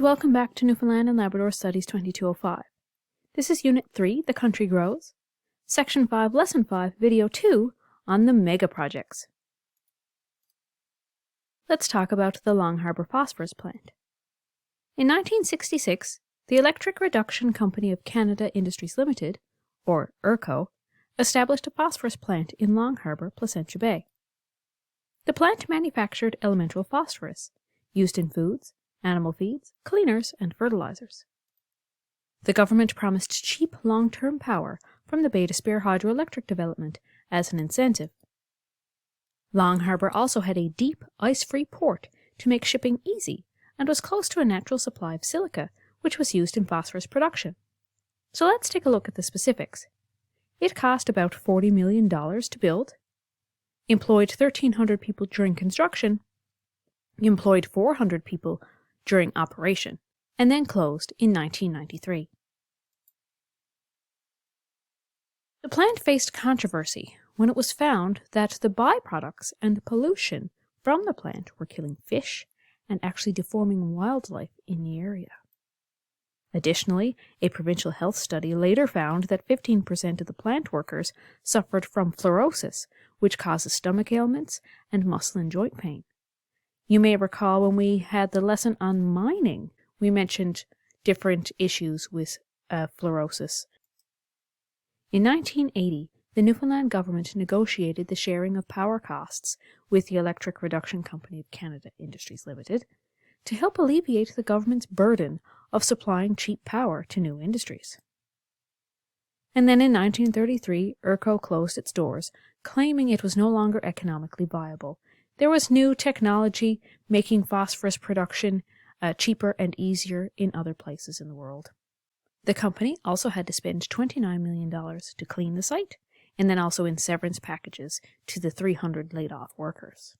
and welcome back to Newfoundland and Labrador Studies 2205. This is Unit 3, The Country Grows, Section 5, Lesson 5, Video 2 on the Mega Projects. Let's talk about the Long Harbour Phosphorus Plant. In 1966, the Electric Reduction Company of Canada Industries Limited, or ERCO, established a phosphorus plant in Long Harbour, Placentia Bay. The plant manufactured elemental phosphorus, used in foods, animal feeds, cleaners, and fertilizers. The government promised cheap long-term power from the Bay d'Espoir hydroelectric development as an incentive. Long Harbour also had a deep, ice-free port to make shipping easy and was close to a natural supply of silica, which was used in phosphorus production. So let's take a look at the specifics. It cost about $40 million to build, employed 1,300 people during construction, employed 400 people during operation, and then closed in 1993. The plant faced controversy when it was found that the byproducts and pollution from the plant were killing fish and actually deforming wildlife in the area. Additionally, a provincial health study later found that 15% of the plant workers suffered from fluorosis, which causes stomach ailments and muscle and joint pain. You may recall when we had the lesson on mining, we mentioned different issues with fluorosis. In 1980, the Newfoundland government negotiated the sharing of power costs with the Electric Reduction Company of Canada Industries Limited to help alleviate the government's burden of supplying cheap power to new industries. And then in 1933, ERCO closed its doors, claiming it was no longer economically viable. There was new technology making phosphorus production cheaper and easier in other places in the world. The company also had to spend $29 million to clean the site, and then also in severance packages to the 300 laid-off workers.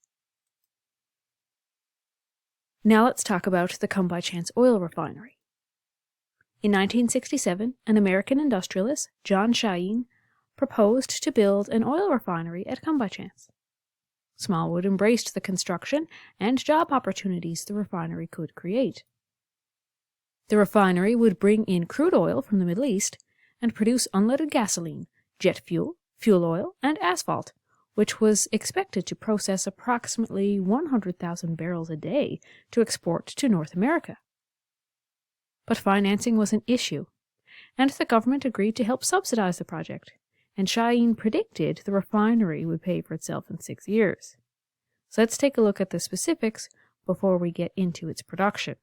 Now let's talk about the Come By Chance oil refinery. In 1967, an American industrialist, John Cheyenne, proposed to build an oil refinery at Come By Chance. Smallwood embraced the construction and job opportunities the refinery could create. The refinery would bring in crude oil from the Middle East and produce unleaded gasoline, jet fuel, fuel oil, and asphalt, which was expected to process approximately 100,000 barrels a day to export to North America. But financing was an issue, and the government agreed to help subsidize the project, and Cheyenne predicted the refinery would pay for itself in 6 years. So let's take a look at the specifics before we get into its production.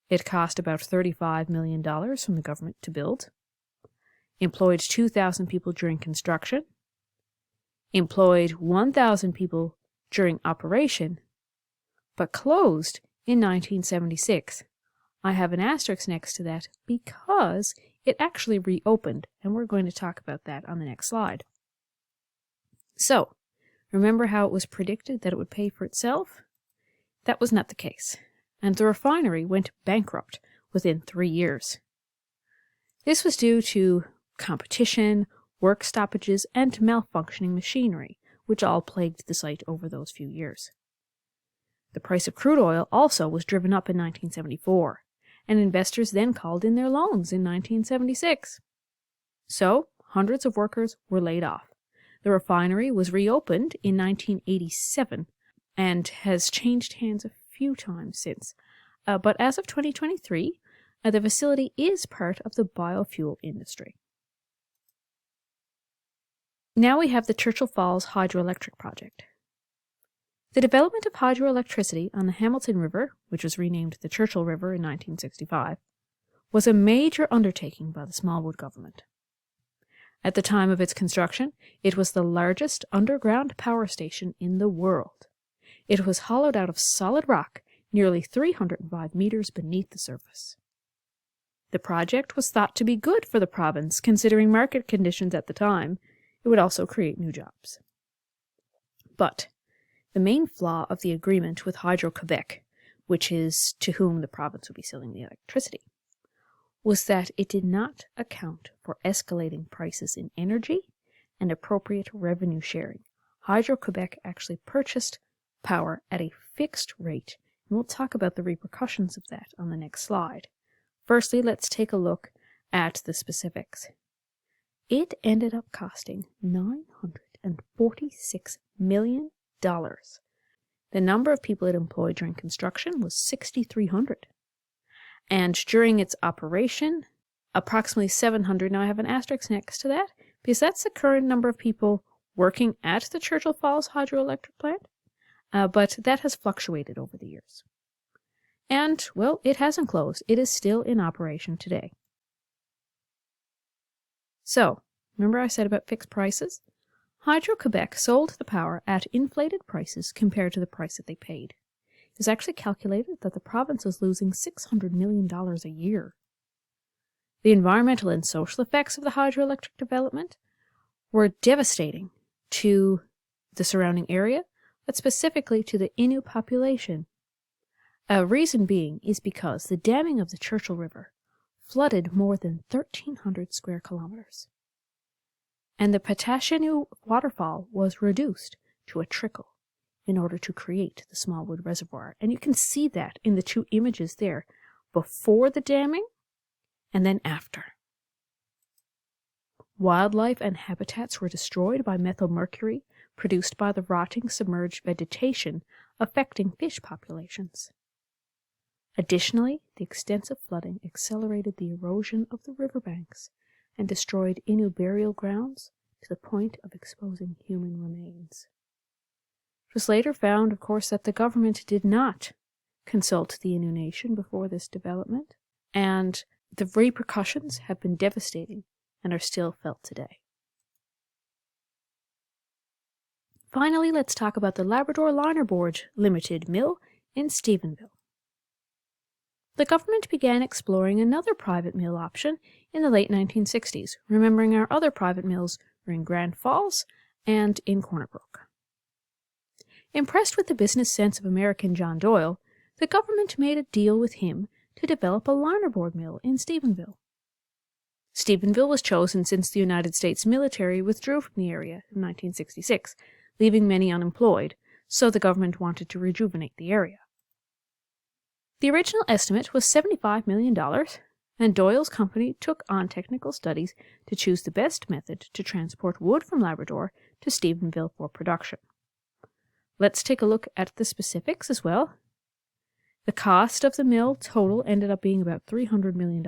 It cost about $35 million from the government to build, employed 2,000 people during construction, employed 1,000 people during operation, but closed in 1976. I have an asterisk next to that because it actually reopened, and we're going to talk about that on the next slide. So, remember how it was predicted that it would pay for itself? That was not the case, and the refinery went bankrupt within 3 years. This was due to competition, work stoppages, and malfunctioning machinery, which all plagued the site over those few years. The price of crude oil also was driven up in 1974, and investors then called in their loans in 1976. So, hundreds of workers were laid off. The refinery was reopened in 1987 and has changed hands a few times since. But as of 2023, the facility is part of the biofuel industry. Now we have the Churchill Falls Hydroelectric Project. The development of hydroelectricity on the Hamilton River, which was renamed the Churchill River in 1965, was a major undertaking by the Smallwood government. At the time of its construction, it was the largest underground power station in the world. It was hollowed out of solid rock, nearly 305 meters beneath the surface. The project was thought to be good for the province, considering market conditions at the time. It would also create new jobs. But the main flaw of the agreement with Hydro-Quebec, which is to whom the province would be selling the electricity, was that it did not account for escalating prices in energy and appropriate revenue sharing. Hydro-Quebec actually purchased power at a fixed rate, And we'll talk about the repercussions of that on the next slide. Firstly, let's take a look at the specifics. It ended up costing $946 million. The number of people it employed during construction was 6,300. And during its operation, approximately 700. Now I have an asterisk next to that because that's the current number of people working at the Churchill Falls hydroelectric plant, but that has fluctuated over the years. And, well, it hasn't closed. It is still in operation today. So, remember I said about fixed prices? Hydro-Quebec sold the power at inflated prices compared to the price that they paid. It was actually calculated that the province was losing $600 million a year. The environmental and social effects of the hydroelectric development were devastating to the surrounding area, but specifically to the Innu population. A reason being is because the damming of the Churchill River flooded more than 1,300 square kilometers. And the Patashinu waterfall was reduced to a trickle in order to create the Smallwood Reservoir. And you can see that in the two images there, before the damming and then after. Wildlife and habitats were destroyed by methylmercury produced by the rotting submerged vegetation affecting fish populations. Additionally, the extensive flooding accelerated the erosion of the riverbanks and destroyed Innu burial grounds to the point of exposing human remains. It was later found, of course, that the government did not consult the Innu Nation before this development, and the repercussions have been devastating and are still felt today. Finally, let's talk about the Labrador Linerboard Limited Mill in Stephenville. The government began exploring another private mill option in the late 1960s, remembering our other private mills were in Grand Falls and in Corner Brook. Impressed with the business sense of American John Doyle, the government made a deal with him to develop a linerboard mill in Stephenville. Stephenville was chosen since the United States military withdrew from the area in 1966, leaving many unemployed, so the government wanted to rejuvenate the area. The original estimate was $75 million, and Doyle's company took on technical studies to choose the best method to transport wood from Labrador to Stephenville for production. Let's take a look at the specifics as well. The cost of the mill total ended up being about $300 million,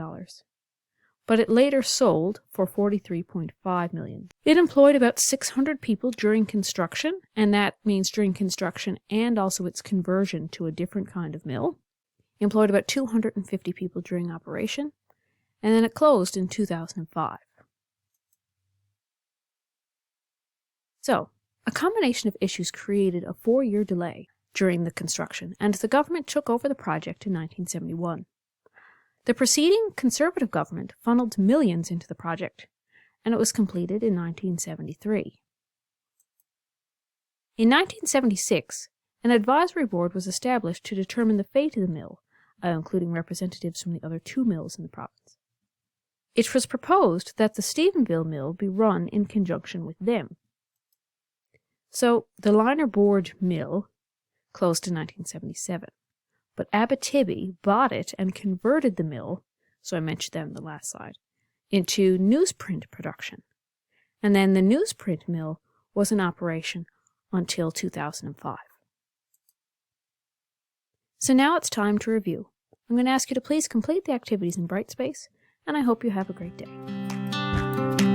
but it later sold for $43.5 million. It employed about 600 people during construction, and that means during construction and also its conversion to a different kind of mill. It employed about 250 people during operation, and then it closed in 2005. So, a combination of issues created a 4-year delay during the construction, and the government took over the project in 1971. The preceding Conservative government funneled millions into the project, and it was completed in 1973. In 1976, an advisory board was established to determine the fate of the mill, including representatives from the other 2 mills in the province. It was proposed that the Stephenville mill be run in conjunction with them. So the linerboard mill closed in 1977, but Abitibi bought it and converted the mill, so I mentioned that in the last slide, into newsprint production. And then the newsprint mill was in operation until 2005. So now it's time to review. I'm going to ask you to please complete the activities in Brightspace, and I hope you have a great day.